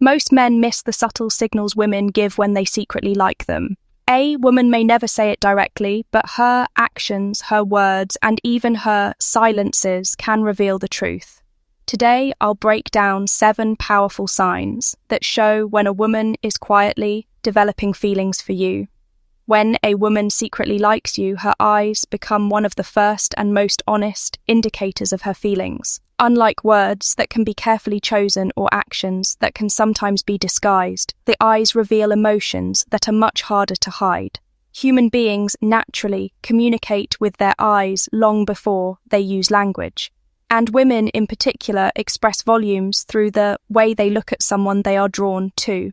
Most men miss the subtle signals women give when they secretly like them. A woman may never say it directly, but her actions, her words, and even her silences can reveal the truth. Today, I'll break down 7 powerful signs that show when a woman is quietly developing feelings for you. When a woman secretly likes you, her eyes become one of the first and most honest indicators of her feelings. Unlike words that can be carefully chosen or actions that can sometimes be disguised, the eyes reveal emotions that are much harder to hide. Human beings naturally communicate with their eyes long before they use language. And women in particular express volumes through the way they look at someone they are drawn to.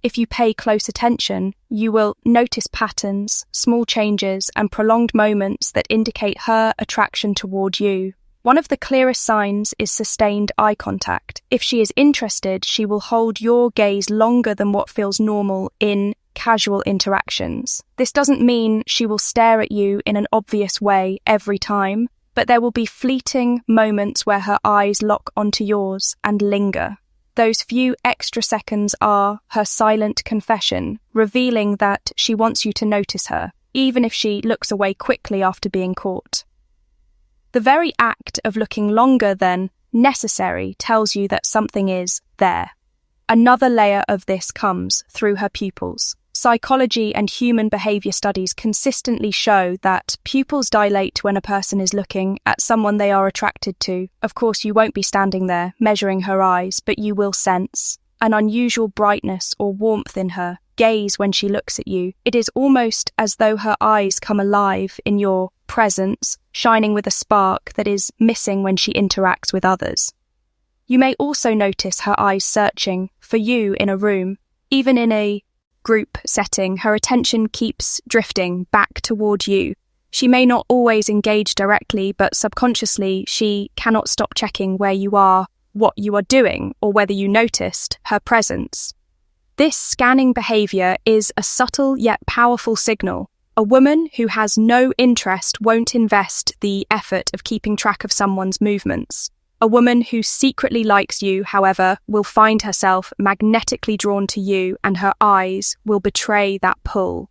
If you pay close attention, you will notice patterns, small changes, and prolonged moments that indicate her attraction toward you. One of the clearest signs is sustained eye contact. If she is interested, she will hold your gaze longer than what feels normal in casual interactions. This doesn't mean she will stare at you in an obvious way every time, but there will be fleeting moments where her eyes lock onto yours and linger. Those few extra seconds are her silent confession, revealing that she wants you to notice her, even if she looks away quickly after being caught. The very act of looking longer than necessary tells you that something is there. Another layer of this comes through her pupils. Psychology and human behavior studies consistently show that pupils dilate when a person is looking at someone they are attracted to. Of course, you won't be standing there measuring her eyes, but you will sense an unusual brightness or warmth in her gaze when she looks at you. It is almost as though her eyes come alive in your presence, shining with a spark that is missing when she interacts with others. You may also notice her eyes searching for you in a room. Even in a group setting, her attention keeps drifting back toward you. She may not always engage directly, but subconsciously she cannot stop checking where you are, what you are doing, or whether you noticed her presence. This scanning behavior is a subtle yet powerful signal. A woman who has no interest won't invest the effort of keeping track of someone's movements. A woman who secretly likes you, however, will find herself magnetically drawn to you, and her eyes will betray that pull.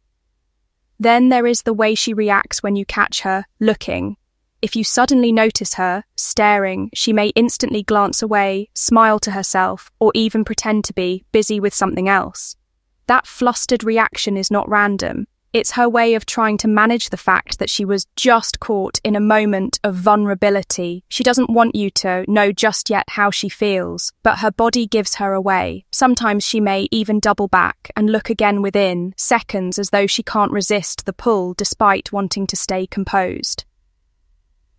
Then there is the way she reacts when you catch her looking. If you suddenly notice her staring, she may instantly glance away, smile to herself, or even pretend to be busy with something else. That flustered reaction is not random. It's her way of trying to manage the fact that she was just caught in a moment of vulnerability. She doesn't want you to know just yet how she feels, but her body gives her away. Sometimes she may even double back and look again within seconds, as though she can't resist the pull despite wanting to stay composed.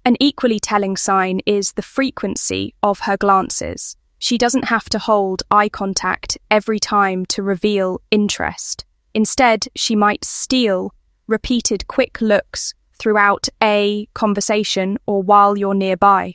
An equally telling sign is the frequency of her glances. She doesn't have to hold eye contact every time to reveal interest. Instead, she might steal repeated quick looks throughout a conversation or while you're nearby.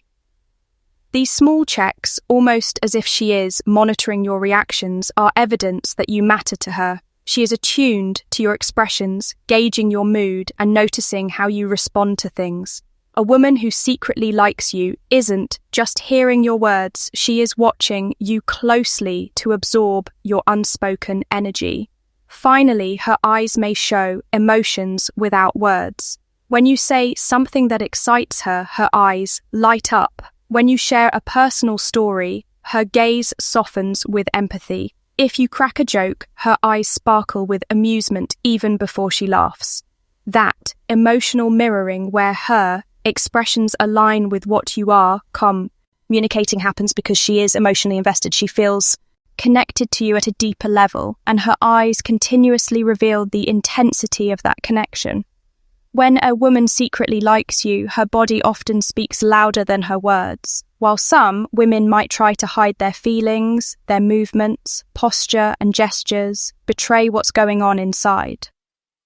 These small checks, almost as if she is monitoring your reactions, are evidence that you matter to her. She is attuned to your expressions, gauging your mood and noticing how you respond to things. A woman who secretly likes you isn't just hearing your words, she is watching you closely to absorb your unspoken energy. Finally, her eyes may show emotions without words. When you say something that excites her, her eyes light up. When you share a personal story, her gaze softens with empathy. If you crack a joke, her eyes sparkle with amusement even before she laughs. That emotional mirroring where her expressions align with what you are, communicating happens because she is emotionally invested. She feels connected to you at a deeper level, and her eyes continuously reveal the intensity of that connection. When a woman secretly likes you, her body often speaks louder than her words. While some women might try to hide their feelings, their movements, posture, and gestures betray what's going on inside.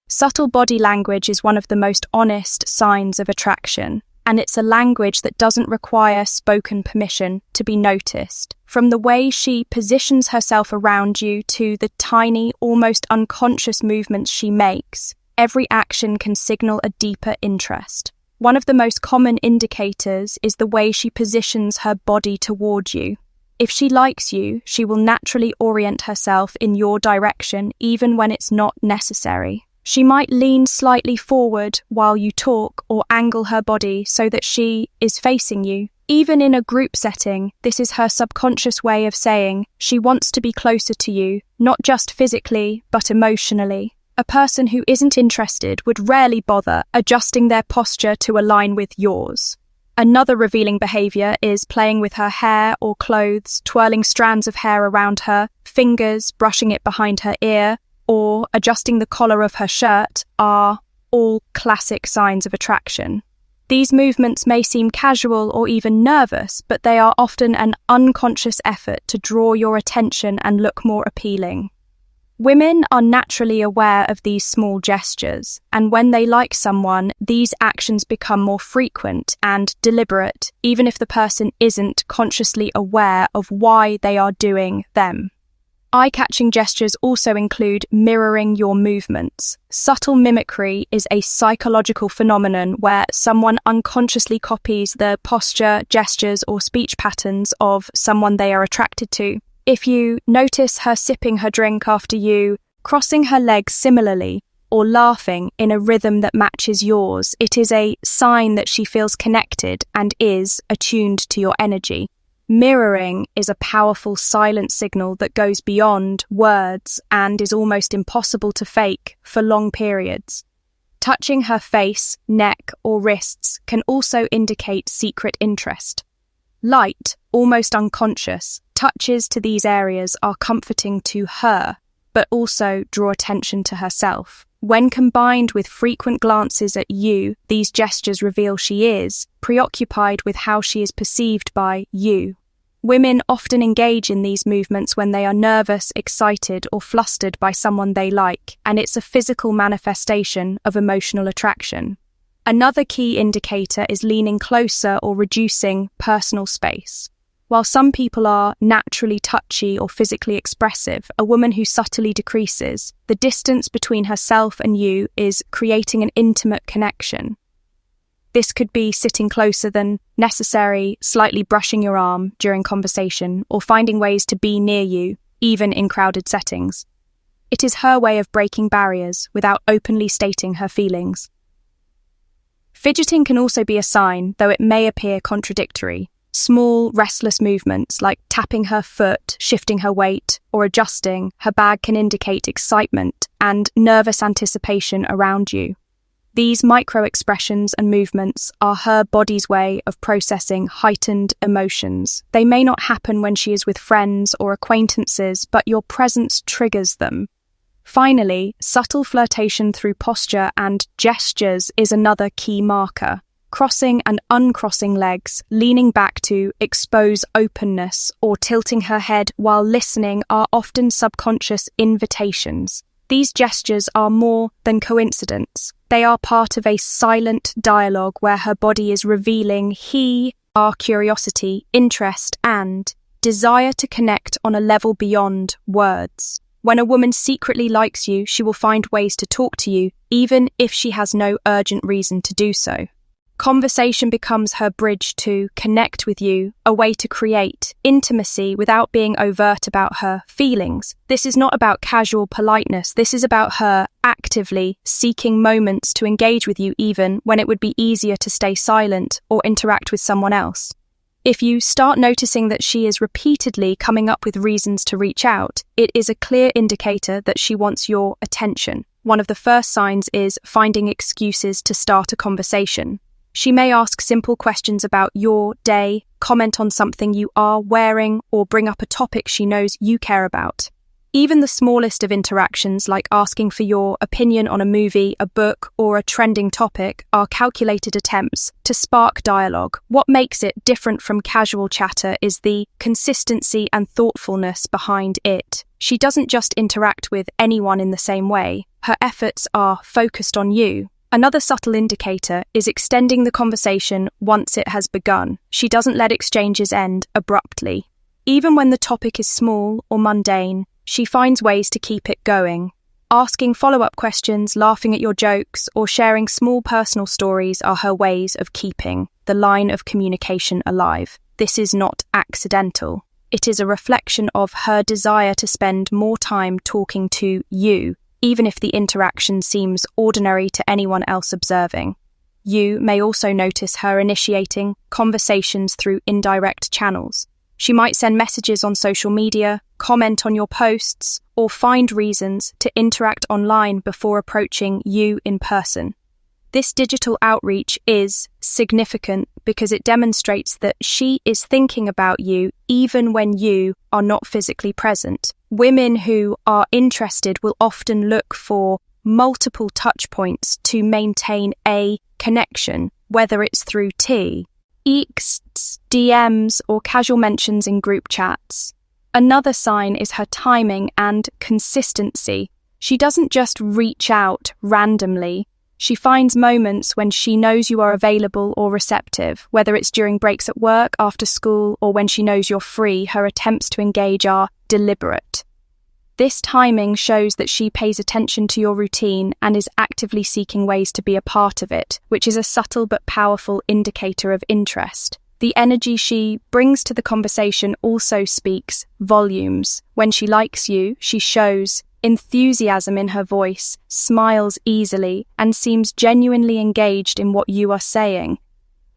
Subtle body language is one of the most honest signs of attraction, and it's a language that doesn't require spoken permission to be noticed. From the way she positions herself around you to the tiny, almost unconscious movements she makes, every action can signal a deeper interest. One of the most common indicators is the way she positions her body toward you. If she likes you, she will naturally orient herself in your direction even when it's not necessary. She might lean slightly forward while you talk or angle her body so that she is facing you. Even in a group setting, this is her subconscious way of saying she wants to be closer to you, not just physically, but emotionally. A person who isn't interested would rarely bother adjusting their posture to align with yours. Another revealing behavior is playing with her hair or clothes, twirling strands of hair around her, fingers brushing it behind her ear, or adjusting the collar of her shirt are all classic signs of attraction. These movements may seem casual or even nervous, but they are often an unconscious effort to draw your attention and look more appealing. Women are naturally aware of these small gestures, and when they like someone, these actions become more frequent and deliberate, even if the person isn't consciously aware of why they are doing them. Eye-catching gestures also include mirroring your movements. Subtle mimicry is a psychological phenomenon where someone unconsciously copies the posture, gestures, or speech patterns of someone they are attracted to. If you notice her sipping her drink after you, crossing her legs similarly, or laughing in a rhythm that matches yours, it is a sign that she feels connected and is attuned to your energy. Mirroring is a powerful silent signal that goes beyond words and is almost impossible to fake for long periods. Touching her face, neck, or wrists can also indicate secret interest. Light, almost unconscious, touches to these areas are comforting to her, but also draw attention to herself. When combined with frequent glances at you, these gestures reveal she is preoccupied with how she is perceived by you. Women often engage in these movements when they are nervous, excited, or flustered by someone they like, and it's a physical manifestation of emotional attraction. Another key indicator is leaning closer or reducing personal space. While some people are naturally touchy or physically expressive, a woman who subtly decreases the distance between herself and you is creating an intimate connection. This could be sitting closer than necessary, slightly brushing your arm during conversation, or finding ways to be near you, even in crowded settings. It is her way of breaking barriers without openly stating her feelings. Fidgeting can also be a sign, though it may appear contradictory. Small, restless movements like tapping her foot, shifting her weight, or adjusting her bag can indicate excitement and nervous anticipation around you. These micro-expressions and movements are her body's way of processing heightened emotions. They may not happen when she is with friends or acquaintances, but your presence triggers them. Finally, subtle flirtation through posture and gestures is another key marker. Crossing and uncrossing legs, leaning back to expose openness, or tilting her head while listening are often subconscious invitations. These gestures are more than coincidence. They are part of a silent dialogue where her body is revealing her curiosity, interest, and desire to connect on a level beyond words. When a woman secretly likes you, she will find ways to talk to you, even if she has no urgent reason to do so. Conversation becomes her bridge to connect with you, a way to create intimacy without being overt about her feelings. This is not about casual politeness. This is about her actively seeking moments to engage with you even when it would be easier to stay silent or interact with someone else. If you start noticing that she is repeatedly coming up with reasons to reach out, it is a clear indicator that she wants your attention. One of the first signs is finding excuses to start a conversation. She may ask simple questions about your day, comment on something you are wearing, or bring up a topic she knows you care about. Even the smallest of interactions, like asking for your opinion on a movie, a book, or a trending topic, are calculated attempts to spark dialogue. What makes it different from casual chatter is the consistency and thoughtfulness behind it. She doesn't just interact with anyone in the same way. Her efforts are focused on you. Another subtle indicator is extending the conversation once it has begun. She doesn't let exchanges end abruptly. Even when the topic is small or mundane, she finds ways to keep it going. Asking follow-up questions, laughing at your jokes, or sharing small personal stories are her ways of keeping the line of communication alive. This is not accidental. It is a reflection of her desire to spend more time talking to you, even if the interaction seems ordinary to anyone else observing. You may also notice her initiating conversations through indirect channels. She might send messages on social media, comment on your posts, or find reasons to interact online before approaching you in person. This digital outreach is significant because it demonstrates that she is thinking about you even when you are not physically present. Women who are interested will often look for multiple touch points to maintain a connection, whether it's through texts, DMs, or casual mentions in group chats. Another sign is her timing and consistency. She doesn't just reach out randomly. She finds moments when she knows you are available or receptive, whether it's during breaks at work, after school, or when she knows you're free. Her attempts to engage are deliberate. This timing shows that she pays attention to your routine and is actively seeking ways to be a part of it, which is a subtle but powerful indicator of interest. The energy she brings to the conversation also speaks volumes. When she likes you, she shows enthusiasm in her voice, smiles easily, and seems genuinely engaged in what you are saying.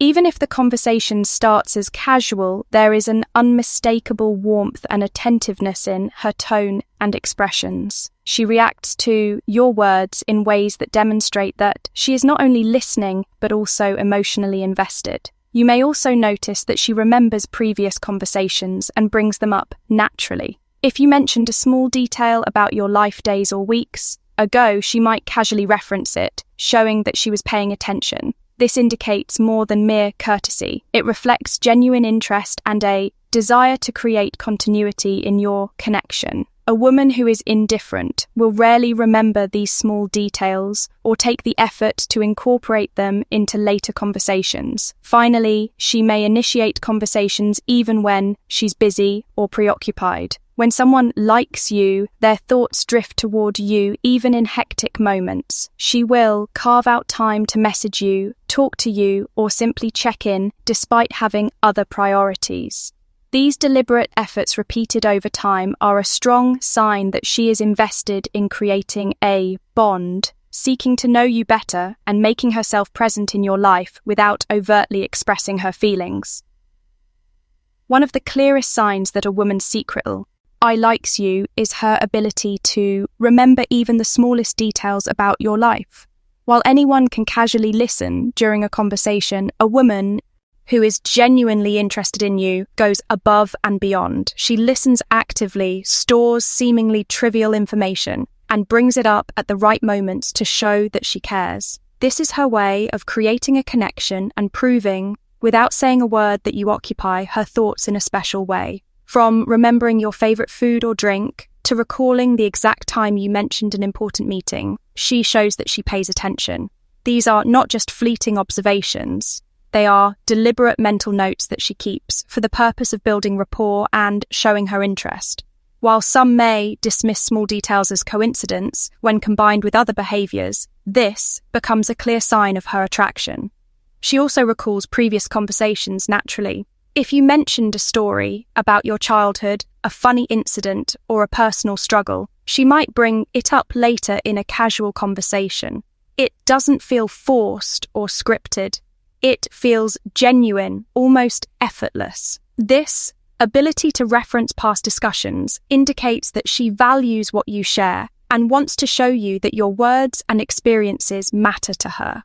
Even if the conversation starts as casual, there is an unmistakable warmth and attentiveness in her tone and expressions. She reacts to your words in ways that demonstrate that she is not only listening, but also emotionally invested. You may also notice that she remembers previous conversations and brings them up naturally. If you mentioned a small detail about your life days or weeks ago, she might casually reference it, showing that she was paying attention. This indicates more than mere courtesy. It reflects genuine interest and a desire to create continuity in your connection. A woman who is indifferent will rarely remember these small details or take the effort to incorporate them into later conversations. Finally, she may initiate conversations even when she's busy or preoccupied. When someone likes you, their thoughts drift toward you even in hectic moments. She will carve out time to message you, talk to you, or simply check in despite having other priorities. These deliberate efforts repeated over time are a strong sign that she is invested in creating a bond, seeking to know you better and making herself present in your life without overtly expressing her feelings. One of the clearest signs that a woman's secret "I likes you" is her ability to remember even the smallest details about your life. While anyone can casually listen during a conversation, a woman who is genuinely interested in you goes above and beyond. She listens actively, stores seemingly trivial information, and brings it up at the right moments to show that she cares. This is her way of creating a connection and proving, without saying a word, that you occupy her thoughts in a special way. From remembering your favorite food or drink to recalling the exact time you mentioned an important meeting, she shows that she pays attention. These are not just fleeting observations. They are deliberate mental notes that she keeps for the purpose of building rapport and showing her interest. While some may dismiss small details as coincidence, when combined with other behaviours, this becomes a clear sign of her attraction. She also recalls previous conversations naturally. If you mentioned a story about your childhood, a funny incident, or a personal struggle, she might bring it up later in a casual conversation. It doesn't feel forced or scripted. It feels genuine, almost effortless. This ability to reference past discussions indicates that she values what you share and wants to show you that your words and experiences matter to her.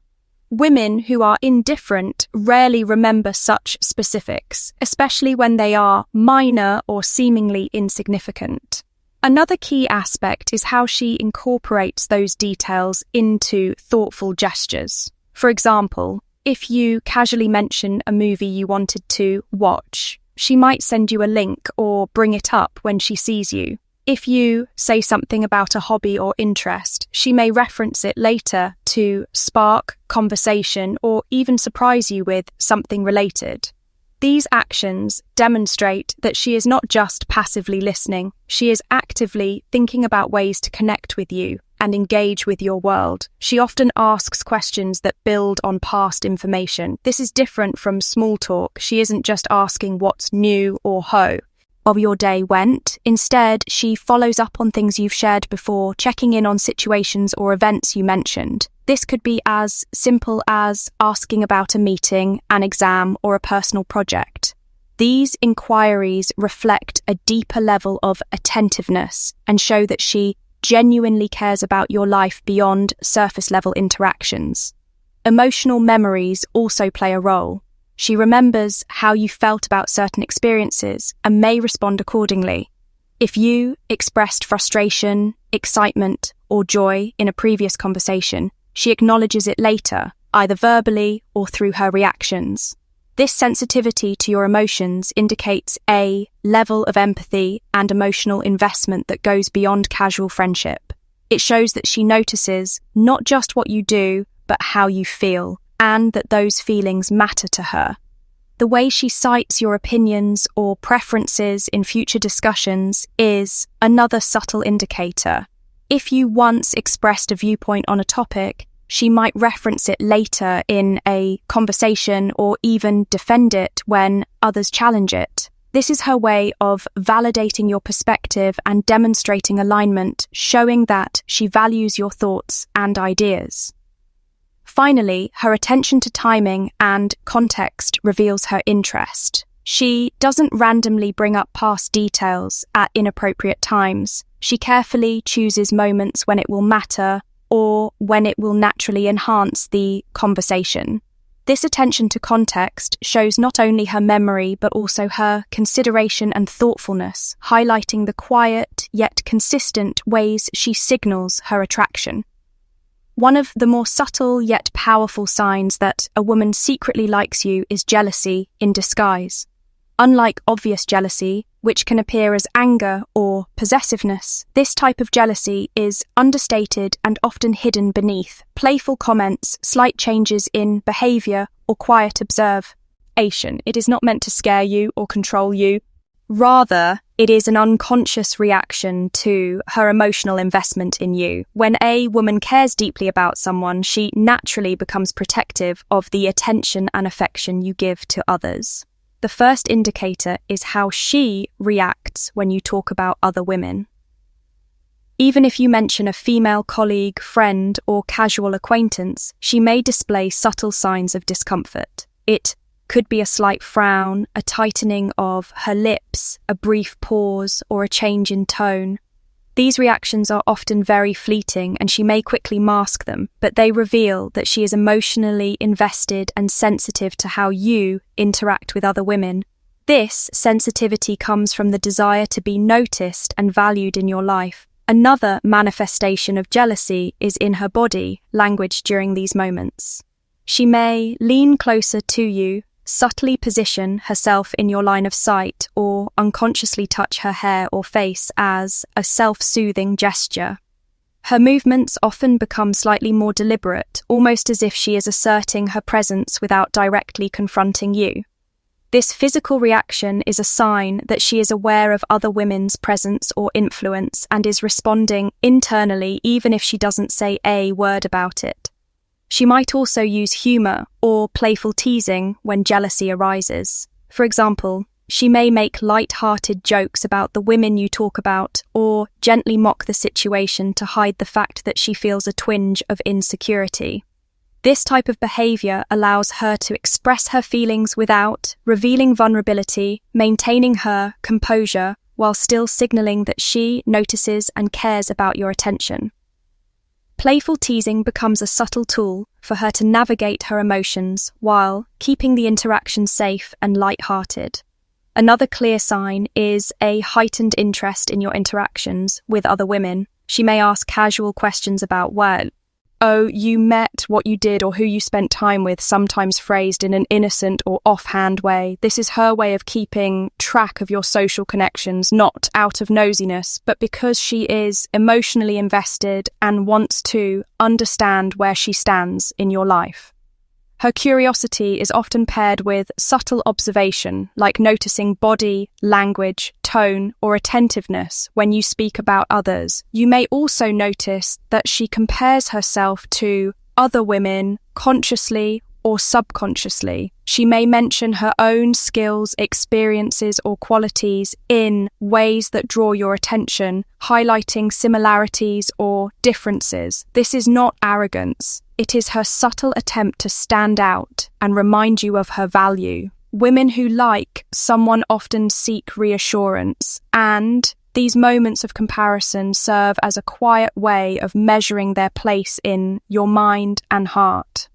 Women who are indifferent rarely remember such specifics, especially when they are minor or seemingly insignificant. Another key aspect is how she incorporates those details into thoughtful gestures. For example, if you casually mention a movie you wanted to watch, she might send you a link or bring it up when she sees you. If you say something about a hobby or interest, she may reference it later to spark conversation or even surprise you with something related. These actions demonstrate that she is not just passively listening, she is actively thinking about ways to connect with you and engage with your world. She often asks questions that build on past information. This is different from small talk. She isn't just asking what's new or ho. of your day went. Instead, she follows up on things you've shared before, checking in on situations or events you mentioned. This could be as simple as asking about a meeting, an exam, or a personal project. These inquiries reflect a deeper level of attentiveness and show that she genuinely cares about your life beyond surface-level interactions. Emotional memories also play a role. She remembers how you felt about certain experiences and may respond accordingly. If you expressed frustration, excitement, or joy in a previous conversation, she acknowledges it later, either verbally or through her reactions. This sensitivity to your emotions indicates a level of empathy and emotional investment that goes beyond casual friendship. It shows that she notices not just what you do, but how you feel, and that those feelings matter to her. The way she cites your opinions or preferences in future discussions is another subtle indicator. If you once expressed a viewpoint on a topic, she might reference it later in a conversation or even defend it when others challenge it. This is her way of validating your perspective and demonstrating alignment, showing that she values your thoughts and ideas. Finally, her attention to timing and context reveals her interest. She doesn't randomly bring up past details at inappropriate times. She carefully chooses moments when it will matter or when it will naturally enhance the conversation. This attention to context shows not only her memory but also her consideration and thoughtfulness, highlighting the quiet yet consistent ways she signals her attraction. One of the more subtle yet powerful signs that a woman secretly likes you is jealousy in disguise. Unlike obvious jealousy, which can appear as anger or possessiveness, this type of jealousy is understated and often hidden beneath playful comments, slight changes in behavior, or quiet observation. It is not meant to scare you or control you. Rather, it is an unconscious reaction to her emotional investment in you. When a woman cares deeply about someone, she naturally becomes protective of the attention and affection you give to others. The first indicator is how she reacts when you talk about other women. Even if you mention a female colleague, friend, or casual acquaintance, she may display subtle signs of discomfort. It could be a slight frown, a tightening of her lips, a brief pause, or a change in tone. These reactions are often very fleeting and she may quickly mask them, but they reveal that she is emotionally invested and sensitive to how you interact with other women. This sensitivity comes from the desire to be noticed and valued in your life. Another manifestation of jealousy is in her body language during these moments. She may lean closer to you, subtly position herself in your line of sight, or unconsciously touch her hair or face as a self-soothing gesture. Her movements often become slightly more deliberate, almost as if she is asserting her presence without directly confronting you. This physical reaction is a sign that she is aware of other women's presence or influence and is responding internally even if she doesn't say a word about it. She might also use humor or playful teasing when jealousy arises. For example, she may make light-hearted jokes about the women you talk about or gently mock the situation to hide the fact that she feels a twinge of insecurity. This type of behavior allows her to express her feelings without revealing vulnerability, maintaining her composure while still signaling that she notices and cares about your attention. Playful teasing becomes a subtle tool for her to navigate her emotions while keeping the interaction safe and light-hearted. Another clear sign is a heightened interest in your interactions with other women. She may ask casual questions about, well, oh, you met, what you did, or who you spent time with, sometimes phrased in an innocent or offhand way. This is her way of keeping track of your social connections, not out of nosiness, but because she is emotionally invested and wants to understand where she stands in your life. Her curiosity is often paired with subtle observation, like noticing body, language, tone, or attentiveness when you speak about others. You may also notice that she compares herself to other women consciously or subconsciously. She may mention her own skills, experiences, or qualities in ways that draw your attention, highlighting similarities or differences. This is not arrogance. It is her subtle attempt to stand out and remind you of her value. Women who like someone often seek reassurance, and these moments of comparison serve as a quiet way of measuring their place in your mind and heart.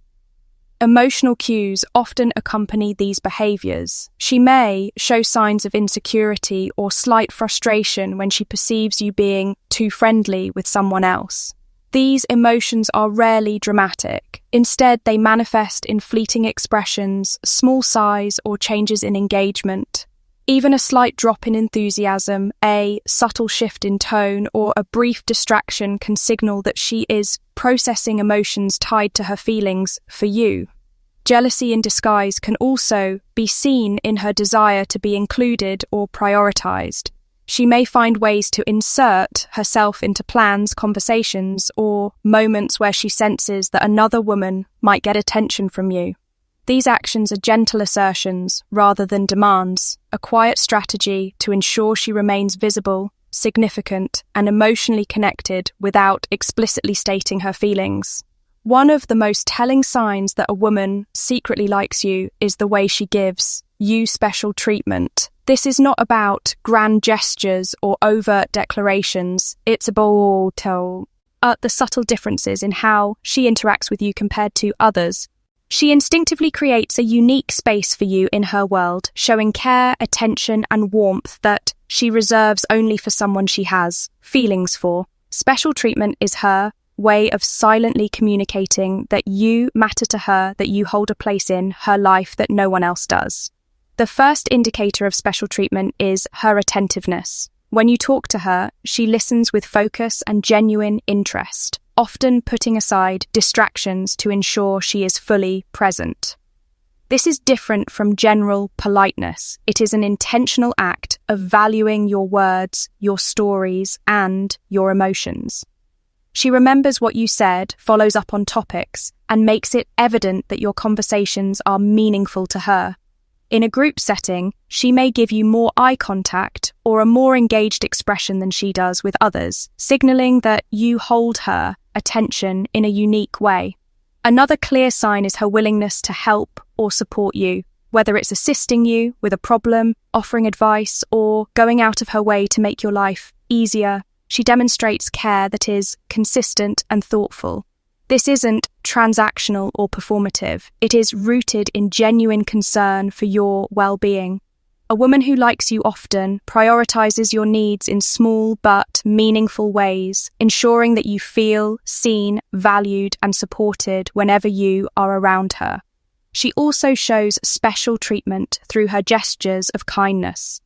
Emotional cues often accompany these behaviors. She may show signs of insecurity or slight frustration when she perceives you being too friendly with someone else. These emotions are rarely dramatic. Instead, they manifest in fleeting expressions, small sighs, or changes in engagement. Even a slight drop in enthusiasm, a subtle shift in tone, or a brief distraction can signal that she is processing emotions tied to her feelings for you. Jealousy in disguise can also be seen in her desire to be included or prioritized. She may find ways to insert herself into plans, conversations, or moments where she senses that another woman might get attention from you. These actions are gentle assertions rather than demands, a quiet strategy to ensure she remains visible, significant, and emotionally connected without explicitly stating her feelings. One of the most telling signs that a woman secretly likes you is the way she gives you special treatment. This is not about grand gestures or overt declarations. It's about the subtle differences in how she interacts with you compared to others. She instinctively creates a unique space for you in her world, showing care, attention, and warmth that she reserves only for someone she has feelings for. Special treatment is her way of silently communicating that you matter to her, that you hold a place in her life that no one else does. The first indicator of special treatment is her attentiveness. When you talk to her, she listens with focus and genuine interest, often putting aside distractions to ensure she is fully present. This is different from general politeness. It is an intentional act of valuing your words, your stories, and your emotions. She remembers what you said, follows up on topics, and makes it evident that your conversations are meaningful to her. In a group setting, she may give you more eye contact or a more engaged expression than she does with others, signaling that you hold her attention in a unique way. Another clear sign is her willingness to help or support you, whether it's assisting you with a problem, offering advice, or going out of her way to make your life easier. She demonstrates care that is consistent and thoughtful. This isn't transactional or performative. It is rooted in genuine concern for your well-being. A woman who likes you often prioritizes your needs in small but meaningful ways, ensuring that you feel seen, valued, and supported whenever you are around her. She also shows special treatment through her gestures of kindness.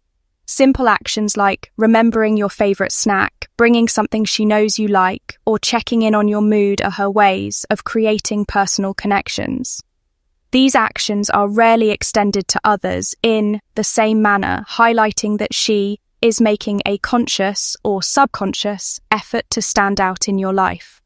Simple actions like remembering your favorite snack, bringing something she knows you like, or checking in on your mood are her ways of creating personal connections. These actions are rarely extended to others in the same manner, highlighting that she is making a conscious or subconscious effort to stand out in your life.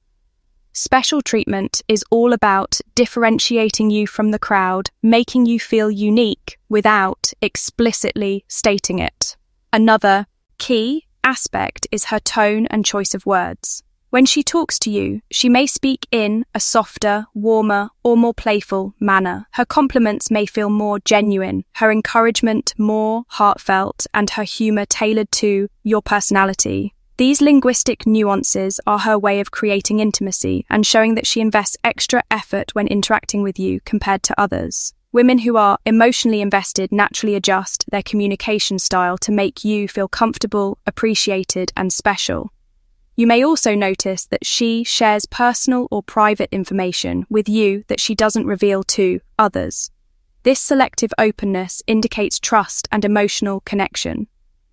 Special treatment is all about differentiating you from the crowd, making you feel unique without explicitly stating it. Another key aspect is her tone and choice of words. When she talks to you, she may speak in a softer, warmer, or more playful manner. Her compliments may feel more genuine, her encouragement more heartfelt, and her humor tailored to your personality. These linguistic nuances are her way of creating intimacy and showing that she invests extra effort when interacting with you compared to others. Women who are emotionally invested naturally adjust their communication style to make you feel comfortable, appreciated, and special. You may also notice that she shares personal or private information with you that she doesn't reveal to others. This selective openness indicates trust and emotional connection.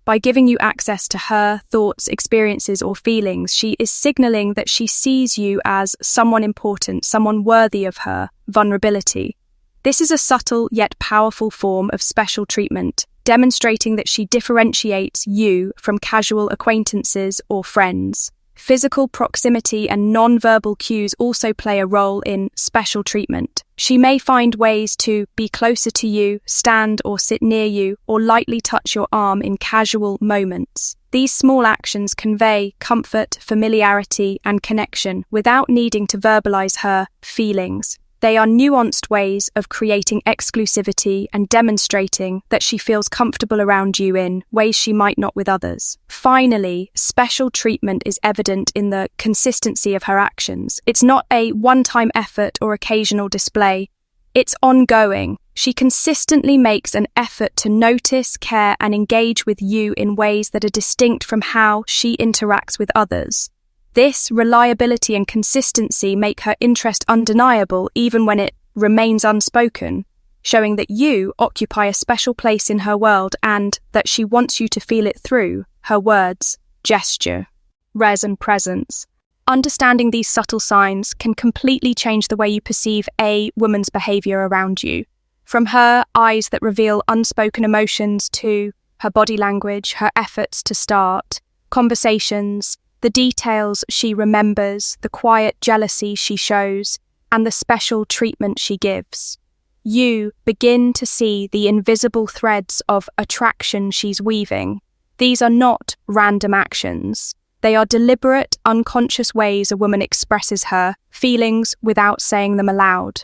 By giving you access to her thoughts, experiences, or feelings, she is signaling that she sees you as someone important, someone worthy of her vulnerability. This is a subtle yet powerful form of special treatment, demonstrating that she differentiates you from casual acquaintances or friends. Physical proximity and non-verbal cues also play a role in special treatment. She may find ways to be closer to you, stand or sit near you, or lightly touch your arm in casual moments. These small actions convey comfort, familiarity, and connection without needing to verbalize her feelings. They are nuanced ways of creating exclusivity and demonstrating that she feels comfortable around you in ways she might not with others. Finally, special treatment is evident in the consistency of her actions. It's not a one-time effort or occasional display. It's ongoing. She consistently makes an effort to notice, care, and engage with you in ways that are distinct from how she interacts with others. This reliability and consistency make her interest undeniable even when it remains unspoken, showing that you occupy a special place in her world and that she wants you to feel it through her words, gesture, res and presence. Understanding these subtle signs can completely change the way you perceive a woman's behavior around you. From her eyes that reveal unspoken emotions to her body language, her efforts to start conversations, the details she remembers, the quiet jealousy she shows, and the special treatment she gives. You begin to see the invisible threads of attraction she's weaving. These are not random actions. They are deliberate, unconscious ways a woman expresses her feelings without saying them aloud.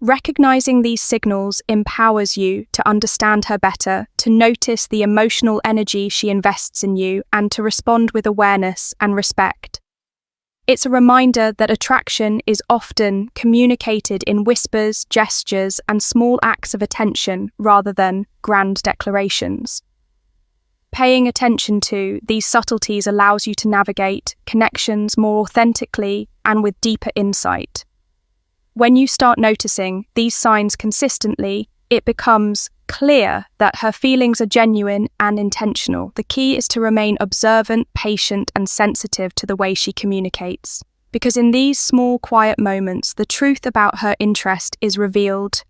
Recognizing these signals empowers you to understand her better, to notice the emotional energy she invests in you, and to respond with awareness and respect. It's a reminder that attraction is often communicated in whispers, gestures, and small acts of attention rather than grand declarations. Paying attention to these subtleties allows you to navigate connections more authentically and with deeper insight. When you start noticing these signs consistently, it becomes clear that her feelings are genuine and intentional. The key is to remain observant, patient, and sensitive to the way she communicates. Because in these small, quiet moments, the truth about her interest is revealed